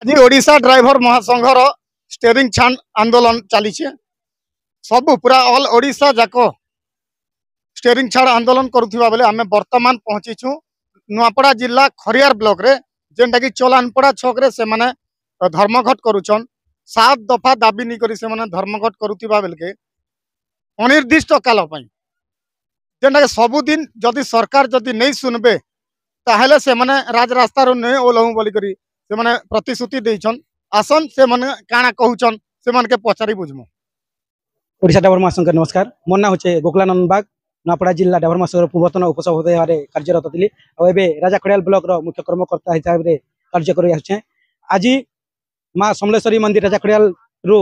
आज Odisha driver महासंघर steering छान आंदोलन चली सब पूरा ऑल ओडिशा जाक स्टेरिंग छाड़ आंदोलन करुवा बेले आम बर्तमान पहुंचीचु नुआपड़ा जिला खरियार ब्लॉक रे जेनटा कि चोलानपड़ा छक रे से माने धर्मघट करुछन 7 दफा दाबी नहीं करी से माने धर्मघट करुवा बेल के अनिर्दिष्ट काल जेनटा कि सबुदिन जदि सरकार जदि नहीं सुनबे ताहले से माने राजरास्ता रो नहीं ओलहु बोली करी से माने प्रतिश्रुति देछन आसन से माने काना कहउछन से माने के पचारी बुझमु। ओडिशा ड्राइवर महासंघ नमस्कार मोर ना होचे गोकुलानंद बाग नुआपड़ा जिला ड्राइवर महासंघ पूर्वतन उपसभापति भाव कार्यरत थी और राजा खड़ियाल ब्लॉक रो मुख्य कर्मकर्ता हिसाब से कार्य कर आछे। आज माँ समलेश्वरी मंदिर राजा खड़ियाल रु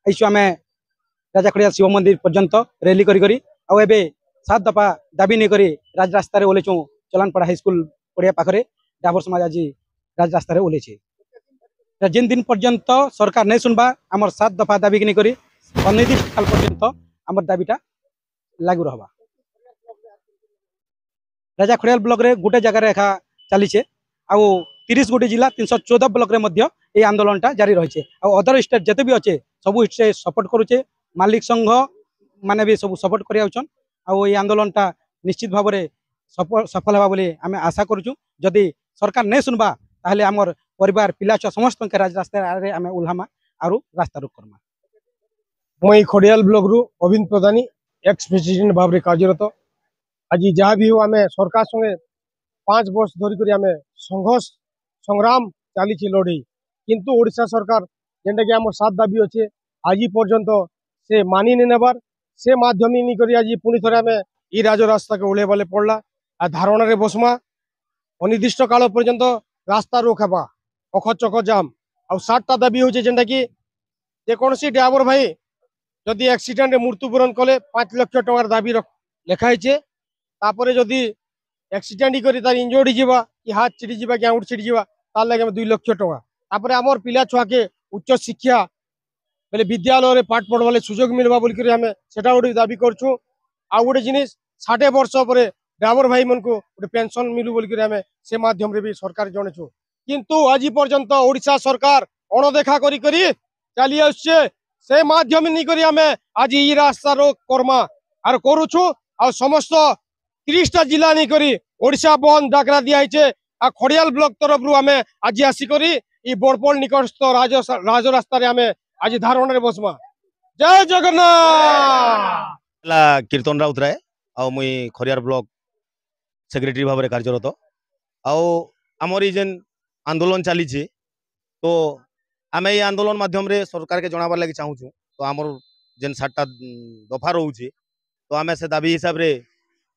आइसु आम राजा खड़ियाल शिव मंदिर पर्यंत रैली करी और एबे 7 दफा दाबी नहीं करी राज रास्ता ओल्लैचु चलानपड़ा हाईस्कल पड़िया पाखे ड्राइवर समाज आज राज रास्ता ओल्लैचे जिन दिन पर्यंत सरकार नहीं सुनबा आमर 7 दफा दाबी नहीं करी अनिर्दिष्ट काल पर्यंत आमर दाबीटा लागू रहबा। राजा खड़ियाल ब्लॉक रे गोटे जगह एका चली 30 गोटी जिला 314 ब्लॉक रे मध्य ये आंदोलनटा जारी रही है। अदर स्टेट जिते भी अच्छे सबू स्टेट सपोर्ट करुचे मालिक संघ माने भी सब सपोर्ट कर आंदोलनटा निश्चित भाव में सफल होगा बोली आम आशा करुचु। जदि सरकार नहीं सुनबा ताहले आमर परिवार पिला छुआ समस्त राज रास्ता आम ओल्हामा और रास्ता रोक करमा। मई खड़ियाल ब्लॉक रु अविंद प्रधानी एक्स प्रेसिडेंट भाव में कार्यरत आज जहाँ भी हो आम सरकार संगे 5 वर्ष धरिक आम संघर्ष संग्राम चली लड़े किंतु ओडिशा सरकार जेनटा कि आम 7 दाबी अच्छे आज पर्यंत से मानि नहीं नेबार से माध्यम नहीं करी आज पुणी थे आम ई राजरास्ता के ओह्लैबाले पड़ला आ धारणा रे बसमा अनिर्दिष्ट काल पर्यंत रास्ता रोक हेबा अखचक जाम आ 7टा दाबी होचे जेनटा कि जेकोसी ड्राइवर भाई जदि एक्सीडेंट मृत्युवरण कले 5 लाख टंकार दाबी लिखाई तापर जदि एक्सीडेंट करी तार इंजोर्ड जीवा कि हाथ छिड़ी जीवा कि आउट छिड़ी जीवा तार लगे 2 लाख टंका तापर आमर पिला छुआ के उच्च शिक्षा बेले विद्यालय रे पाठ पढ़वा सुजोग मिलवा बोल आम सेटा गोटे दाबी करछू। आ गोटे जिनिस 60 वर्ष पर ड्राइवर भाई मन को गोटे पेंशन मिलू बोल आम से माध्यम रे भी सरकार जणेछु किंतु आज पर्यंत ओडिशा सरकार अणदेखा करी चली आछे से माध्यम नहीं करी आम आज ई रास्ता रोक कर्मा आर करुछु आ समस्त 30टा जिला नहीं करी ओडिशा बंद डाकरा दिया आ खड़ियाल ब्लॉक तरफ रु आम आज आसिकरी ई बड़पल निकटस्थ राज रास्ता रे आम आज धारण रे बसमा। जय जगन्नाथ। कीर्तन राउत राय आ मुई खरियार ब्लॉक सेक्रेटरी भाव में कार्यरत आमर ये जेन आंदोलन चली तो आम ये आंदोलन माध्यम रे सरकार के जनाबार लगे चाहूँ तो आमर जेन 7टा दफा रोचे तो आम से दाबी हिसाब रे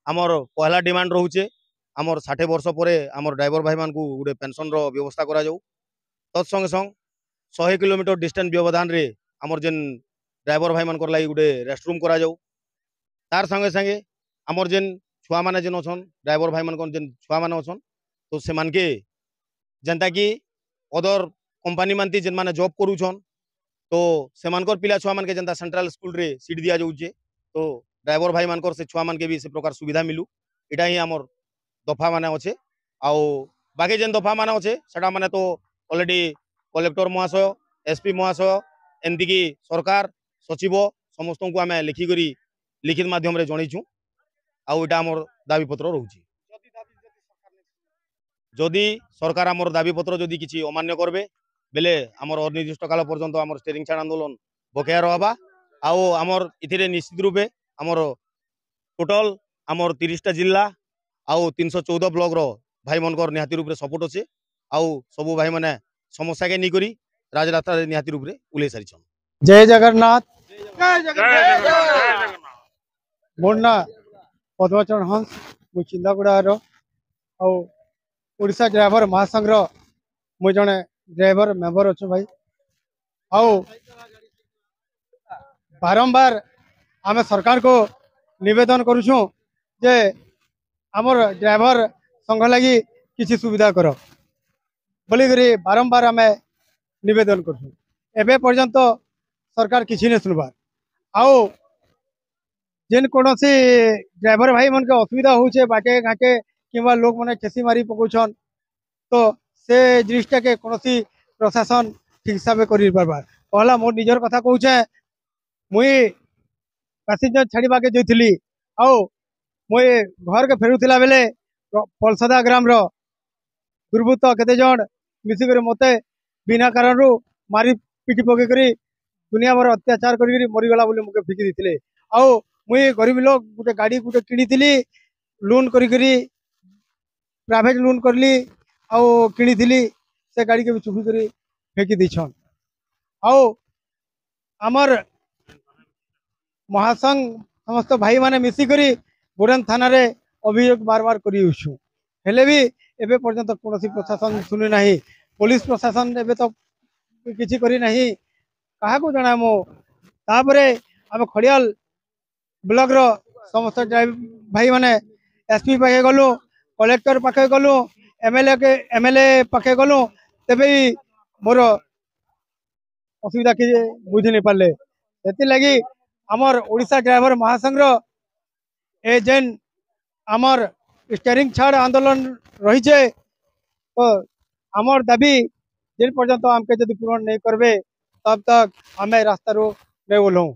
आमर पहला डिमांड रोचे आमर 60 वर्ष पर आमर ड्राइवर भाई मान को गोटे पेंशन रो व्यवस्था करा जाऊ तत्संगे संग 100 किलोमीटर डिस्टेंस व्यवधान रे आमर जेन ड्राइवर भाई मान लगी गोटे रेस्टरूम करा जाऊ तार संगे संगे आमर जेन छुआ माने जेन अछन ड्राइवर भाई मान जेन छुआ माने अछन तो से मान के जनता कि अदर कंपनी मानती जेन माने जॉब करूछन तो से मानकर पिला छुआ मान के जनता सेंट्रल स्कूल रे सीट दिया जाउचे तो ड्राइवर भाई मानकर से छुआ मान के भी से प्रकार सुविधा मिलू इटा ही आमर दफा माने अच्छे आउ बाकी जेन दफा माने अच्छे सेटा माने तो ऑलरेडी कलेक्टर महाशय एसपी महाशय एमती की सरकार सचिव समस्त को आम लिखिकी लिखित माध्यम रे जणीचु आउ इटा आमर दाबी पत्र रोचे जदि सरकार आमर दाबी पत्र जदि किसी अमान्य करबे बेले आमर अनिर्दिष्ट काल पर्यंत आमर स्टेरिंग छाड़ आंदोलन बकेया रहबा आउ आमर इथिरे निश्चित रूपे आमर टोटल आमर 30टा जिला आउ 314 ब्लॉक रो भाई मनकर निहाती रूप से सपोर्ट अच्छे आउ सबू भाई माने समस्या के नहीं करी राजरास्ता निहाती रूप से उल्ले सारी छन। जय जगन्नाथ। मोर ना पद्मचरण हंस मु चिंदागुड़ा ओडिशा ड्राइवर महासंघ मु जने ड्राइवर मेंबर अच्छु भाई आओ बारंबार आम सरकार को निवेदन करुछू जे आमर ड्राइवर संघ लगी किसी सुविधा कर बोलिकी बारंबार आम निवेदन करुछू एबे पर्यंत सरकार किसी नहीं सुनबार आओ जेन कौन ड्राइवर भाई मन के असुविधा होचे बाटे घाटे कि लोक मैंने खेसी मारी पकाउछन तो से जिनिसटा के कौन प्रशासन ठीक हिसाब कर पार्बार पहला मोर निजर कथा कहूचे मुई पैसेंजर छाड़वा के जाइली आउ मुई घर के फेरुला बेले पलसदा ग्राम रो दुर्बृत्त केते जन मिसिक मते बिना कारण मारी पिटी पकईकरी दुनिया भर अत्याचार करी मरीगला बोली मुझे फिकी देते आउ मुई गरीब लोग गोटे गाड़ी गोटे किनी लोन करी प्राइवेट लोन करली आउ किनी से गाड़ी के भी चुकी करी फेंकी दीछन आउ आमर महासंघ समस्त भाई माने मिसिकरी बोरन थाना रे अभियोग बार बार करूँ हेले भी एबे पर्यंत कौन प्रशासन शुणी ना पुलिस प्रशासन एबे तो किसी करी नहीं क्या जना मो तापरे आम खड़ियाल ब्लॉक रो समस्त भाई माने एसपी पाखे गलु कलेक्टर पाखे गलु एमएलए पाखे गलु तेबे मोर असुविधा कि बुझी नहीं पारे से लगी आमर ओडिशा ड्राइवर महासंघ रो ए जेन आमर स्टेरिंग छाड़ आंदोलन रही तो आमर दाबी जिन पर्यंत आमके जब पूरण नहीं करबे तब तक आम रास्ता नहीं ओल्हू।